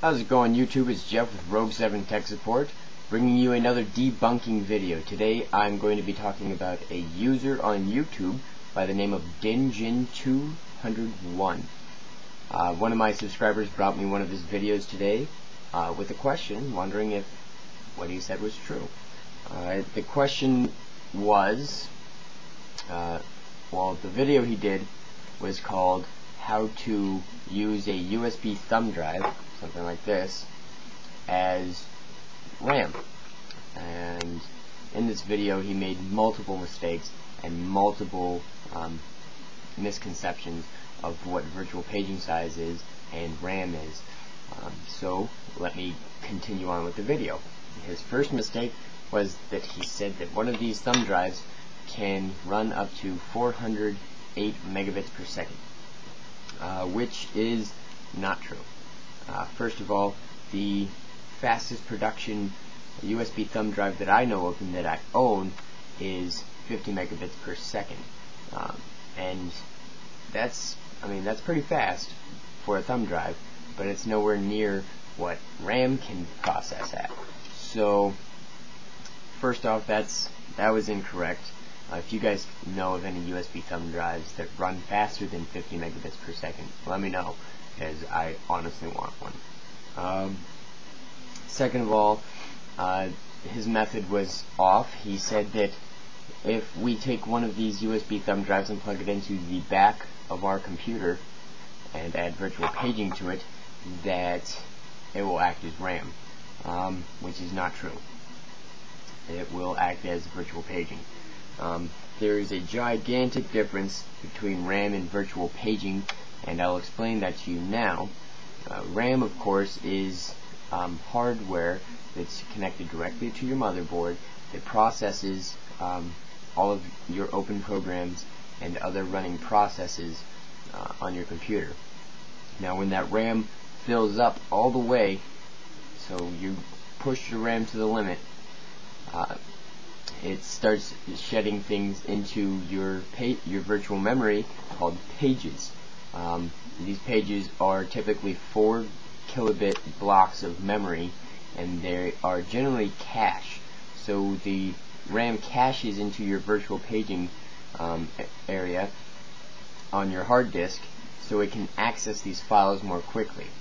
How's it going, YouTube? It's Jeff with Rogue7 Tech Support, bringing you another debunking video. Today I'm going to be talking about a user on YouTube by the name of Dinjin201. One of my subscribers brought me one of his videos today with a question, wondering if what he said was true. The question was, the video he did was called how to use a USB thumb drive, something like this, as RAM. And in this video he made multiple mistakes and multiple misconceptions of what virtual paging size is and RAM is. So let me continue on with the video. His first mistake was that he said that one of these thumb drives can run up to 408 megabits per second, which is not true. First of all, the fastest production USB thumb drive that I know of and that I own is 50 megabits per second, and that's pretty fast for a thumb drive, but it's nowhere near what RAM can process at. So first off, that was incorrect. If you guys know of any USB thumb drives that run faster than 50 megabits per second, let me know, because I honestly want one. Second of all, his method was off. He said that if we take one of these USB thumb drives and plug it into the back of our computer and add virtual paging to it, that it will act as RAM, which is not true. It will act as virtual paging. There is a gigantic difference between RAM and virtual paging, and I'll explain that to you now. RAM, of course, is hardware that's connected directly to your motherboard that processes all of your open programs and other running processes on your computer. Now when that RAM fills up all the way, so you push your RAM to the limit, it starts shedding things into your virtual memory called pages. These pages are typically 4 kilobit blocks of memory, and they are generally cache. So the RAM caches into your virtual paging area on your hard disk, so it can access these files more quickly.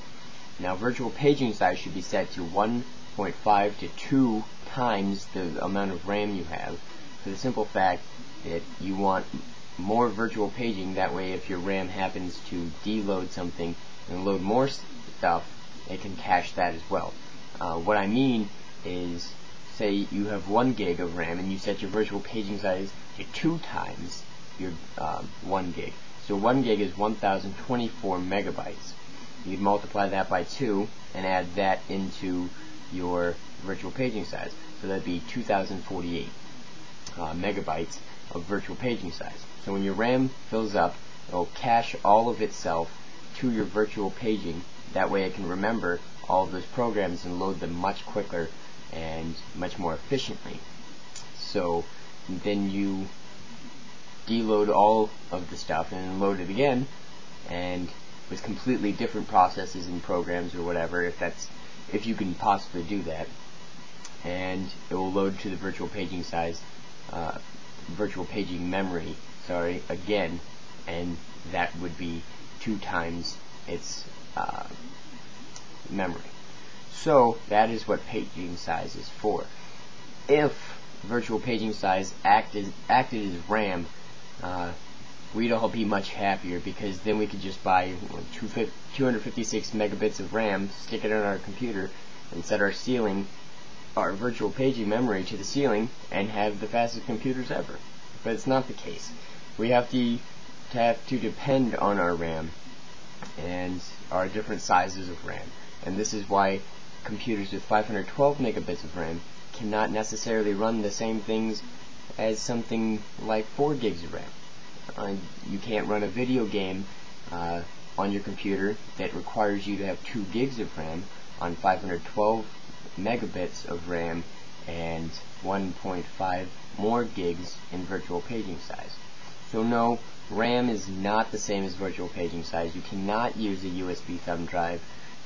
Now virtual paging size should be set to 1.5 to 2 times the amount of RAM you have, for the simple fact that you want more virtual paging. That way if your RAM happens to deload something and load more stuff, it can cache that as well. What I mean is, say you have 1 gig of RAM and you set your virtual paging size to 2 times your 1 gig. So 1 gig is 1024 megabytes. You'd multiply that by 2 and add that into your virtual paging size. So that'd be 2048 megabytes of virtual paging size. So when your RAM fills up, it'll cache all of itself to your virtual paging. That way it can remember all of those programs and load them much quicker and much more efficiently. So then you deload all of the stuff and then load it again, and with completely different processes and programs or whatever, if you can possibly do that, and it will load to the virtual paging size, virtual paging memory, again, and that would be 2 times its memory. So that is what paging size is for. If virtual paging size acted as RAM, we'd all be much happier, because then we could just buy 256 megabits of RAM, stick it on our computer, and set our virtual paging memory to the ceiling, and have the fastest computers ever. But it's not the case. We have to depend on our RAM and our different sizes of RAM, and this is why computers with 512 megabits of RAM cannot necessarily run the same things as something like 4 gigs of RAM. You can't run a video game on your computer that requires you to have 2 gigs of RAM on 512 megabits of RAM and 1.5 more gigs in virtual paging size. So no, RAM is not the same as virtual paging size. You cannot use a USB thumb drive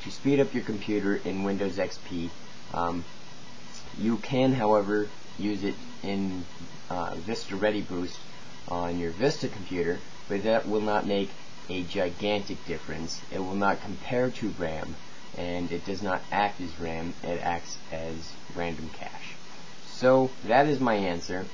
to speed up your computer in Windows XP. You can, however, use it in Vista Ready Boost on your Vista computer, but that will not make a gigantic difference. It will not compare to RAM, and it does not act as RAM, it acts as random cache. So that is my answer.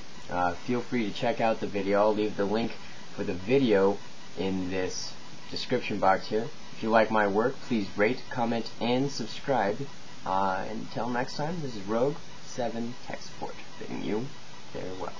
Feel free to check out the video. I'll leave the link for the video in this description box here. If you like my work, please rate, comment, and subscribe. Until next time, this is Rogue7 Tech Support bidding you farewell.